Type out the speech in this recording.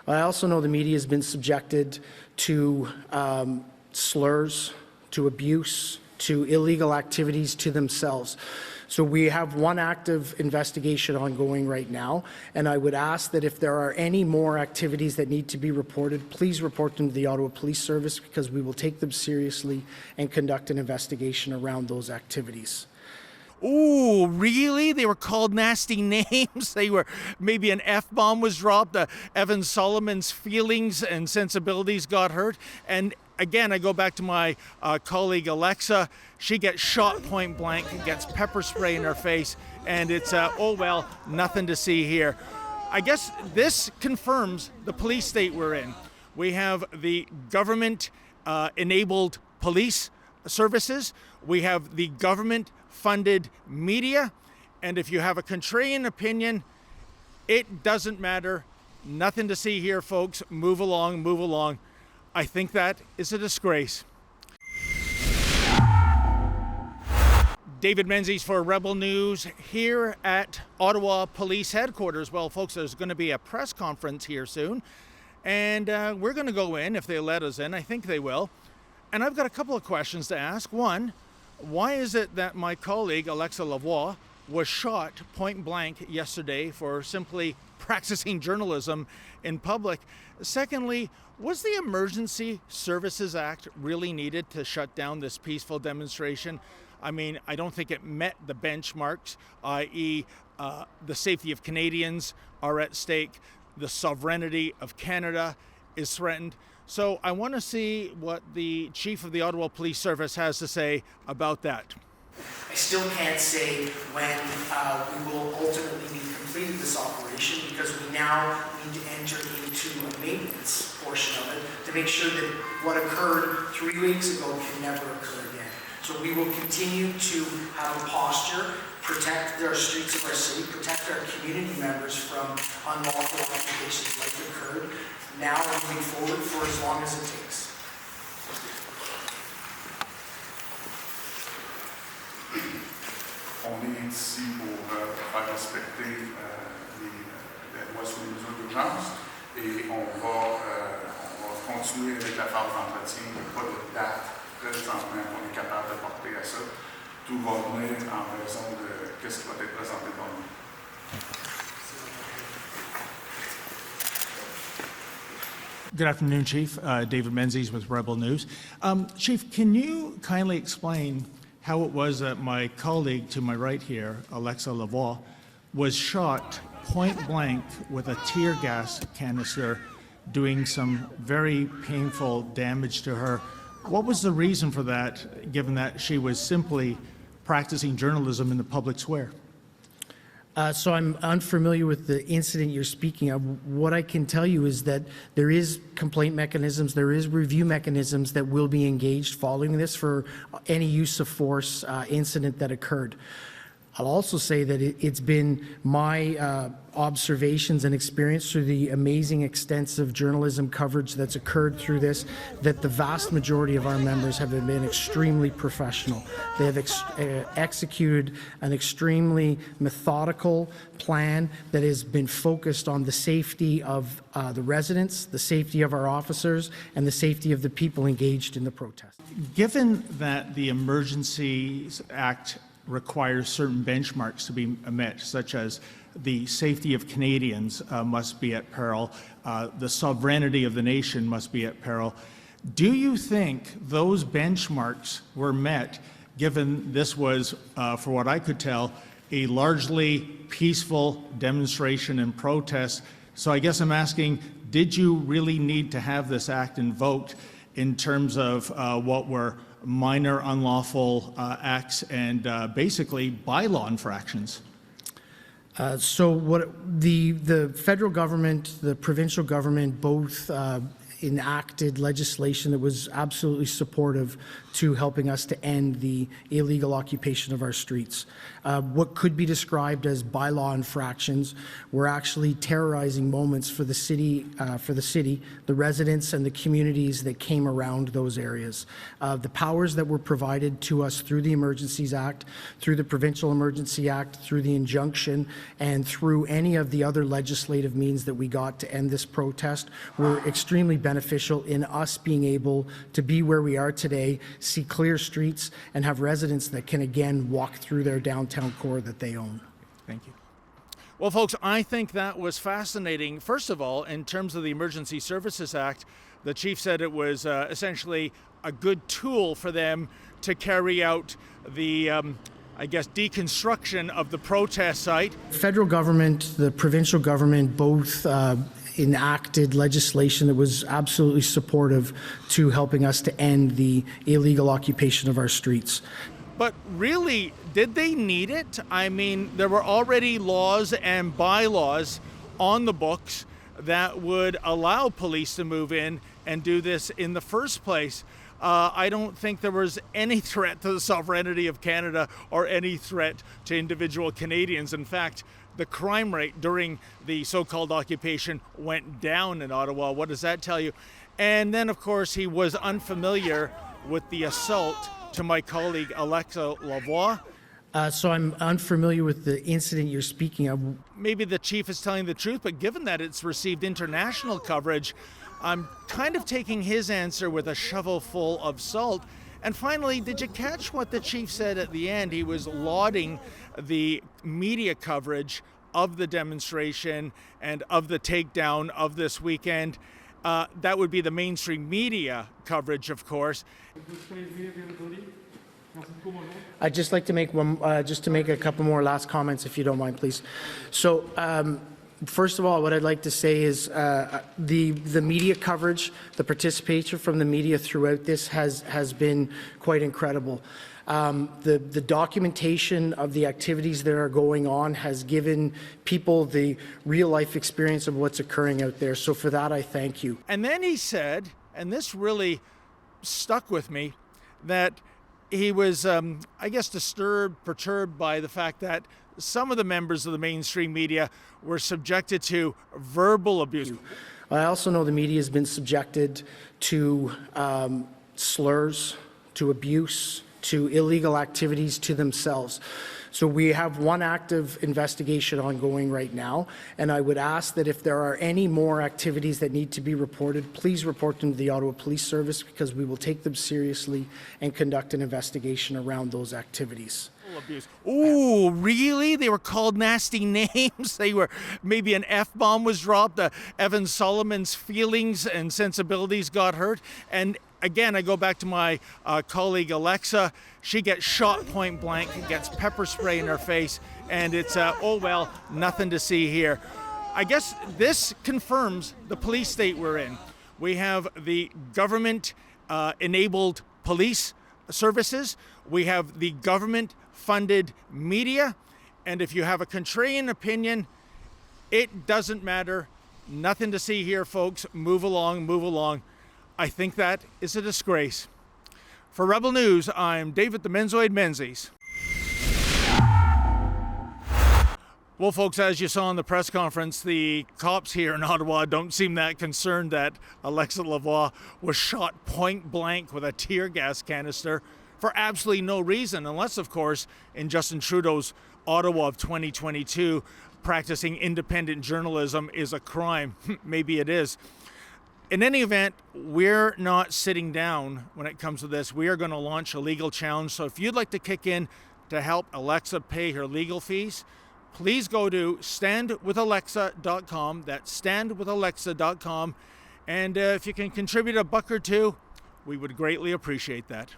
I also know the media has been subjected to slurs, to abuse, to illegal activities to themselves. So we have one active investigation ongoing right now, and I would ask that if there are any more activities that need to be reported, please report them to the Ottawa Police Service, because we will take them seriously and conduct an investigation around those activities. Ooh, really? They were called nasty names? They were, maybe an F-bomb was dropped, Evan Solomon's feelings and sensibilities got hurt, and again, I go back to my colleague Alexa. She gets shot point blank, gets pepper spray in her face, and it's, oh well, nothing to see here. I guess this confirms the police state we're in. We have the government-enabled police services. We have the government-funded media. And if you have a contrarian opinion, it doesn't matter. Nothing to see here, folks. Move along, move along. I think that is a disgrace. David Menzies for Rebel News here at Ottawa Police Headquarters. Well, folks, there's going to be a press conference here soon, and we're going to go in if they let us in. I think they will. And I've got a couple of questions to ask. One, why is it that my colleague, Alexa Lavoie, was shot point blank yesterday for simply practicing journalism in public? Secondly, was the Emergency Services Act really needed to shut down this peaceful demonstration? I mean, I don't think it met the benchmarks, i.e. The safety of Canadians are at stake, the sovereignty of Canada is threatened. So I want to see what the Chief of the Ottawa Police Service has to say about that. I still can't say when we will ultimately be completed this operation, because we now need to enter into a maintenance portion of it to make sure that what occurred 3 weeks ago can never occur again. So we will continue to have a posture, protect our streets of our city, protect our community members from unlawful occupations like occurred, now and moving forward for as long as it takes. On est ici pour faire respecter les lois sur les mesures d'urgence, et on va continuer avec la phase d'entretien. Il n'y a pas de date présentement qu'on est capable de porter à ça. Tout va venir en raison de ce qui va être présenté par nous. Good afternoon, Chief. David Menzies with Rebel News. Chief, can you kindly explain how it was that my colleague to my right here, Alexa Lavoie, was shot point blank with a tear gas canister, doing some very painful damage to her? What was the reason for that, given that she was simply practicing journalism in the public square? So I'm unfamiliar with the incident you're speaking of. What I can tell you is that there is complaint mechanisms, there is review mechanisms that will be engaged following this for any use of force incident that occurred. I'll also say that it's been my observations and experience through the amazing extensive journalism coverage that's occurred through this, that the vast majority of our members have been extremely professional. They have executed an extremely methodical plan that has been focused on the safety of the residents, the safety of our officers, and the safety of the people engaged in the protest. Given that the Emergencies Act requires certain benchmarks to be met, such as the safety of Canadians must be at peril, the sovereignty of the nation must be at peril. Do you think those benchmarks were met, given this was, for what I could tell, a largely peaceful demonstration and protest? So I guess I'm asking, did you really need to have this act invoked in terms of what were minor unlawful acts and basically bylaw infractions? So what the federal government, the provincial government, both enacted legislation that was absolutely supportive to helping us to end the illegal occupation of our streets. What could be described as bylaw infractions were actually terrorizing moments for the city, the residents and the communities that came around those areas. The powers that were provided to us through the Emergencies Act, through the Provincial Emergency Act, through the injunction, and through any of the other legislative means that we got to end this protest were extremely beneficial in us being able to be where we are today, see clear streets, and have residents that can again walk through their downtown core that they own. Thank you. Well, folks, I think that was fascinating. First of all, in terms of the Emergency Services Act, the chief said it was essentially a good tool for them to carry out the deconstruction of the protest site. Federal government, the provincial government, both enacted legislation that was absolutely supportive to helping us to end the illegal occupation of our streets. But really, did they need it? I mean, there were already laws and bylaws on the books that would allow police to move in and do this in the first place. I don't think there was any threat to the sovereignty of Canada or any threat to individual Canadians. In fact, the crime rate during the so-called occupation went down in Ottawa. What does that tell you? And then, of course, he was unfamiliar with the assault to my colleague Alexa Lavoie. So I'm unfamiliar with the incident you're speaking of. Maybe the chief is telling the truth, but given that it's received international coverage, I'm kind of taking his answer with a shovel full of salt. And finally, did you catch what the chief said at the end? He was lauding the media coverage of the demonstration and of the takedown of this weekend. That would be the mainstream media coverage, of course. I'd just like to make a couple more last comments, if you don't mind, please. So, first of all, what I'd like to say is the media coverage, the participation from the media throughout this has been quite incredible. The documentation of the activities that are going on has given people the real-life experience of what's occurring out there. So for that, I thank you. And then he said, and this really stuck with me, that he was, disturbed, perturbed by the fact that some of the members of the mainstream media were subjected to verbal abuse. I also know the media has been subjected to slurs, to abuse, to illegal activities to themselves. So we have one active investigation ongoing right now, and I would ask that if there are any more activities that need to be reported, please report them to the Ottawa Police Service, because we will take them seriously and conduct an investigation around those activities. Abuse. Ooh, really? They were called nasty names. They were, maybe an F-bomb was dropped. Evan Solomon's feelings and sensibilities got hurt. And again, I go back to my colleague Alexa. She gets shot point blank, gets pepper spray in her face, and it's, nothing to see here. I guess this confirms the police state we're in. We have the government-enabled police services. We have the government-funded media. And if you have a contrarian opinion, it doesn't matter. Nothing to see here, folks. Move along, move along. I think that is a disgrace. For Rebel News, I'm David the Menzies. Well, folks, as you saw in the press conference, the cops here in Ottawa don't seem that concerned that Alexa Lavoie was shot point blank with a tear gas canister for absolutely no reason, unless, of course, in Justin Trudeau's Ottawa of 2022, practicing independent journalism is a crime. Maybe it is. In any event, we're not sitting down when it comes to this. We are going to launch a legal challenge. So if you'd like to kick in to help Alexa pay her legal fees, please go to standwithalexa.com. That's standwithalexa.com. And if you can contribute $1 or $2, we would greatly appreciate that.